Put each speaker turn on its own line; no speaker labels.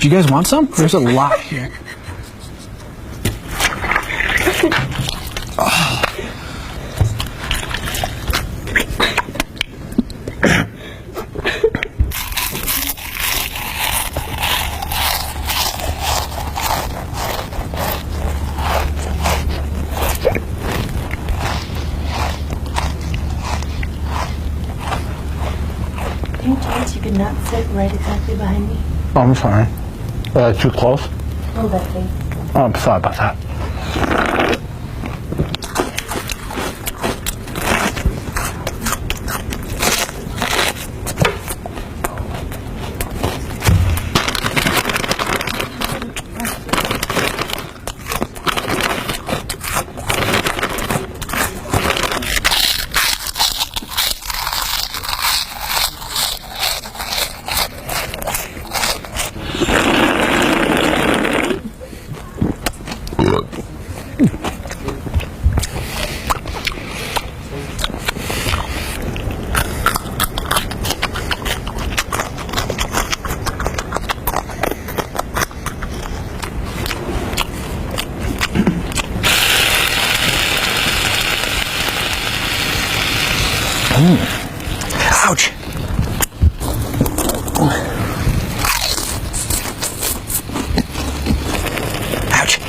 Do you guys want some? There's a lot here.
Any chance you could not sit right exactly behind me?
Oh, I'm sorry. Too close?
A little bit, please.
Oh, I'm sorry about that.
Ouch. Ouch.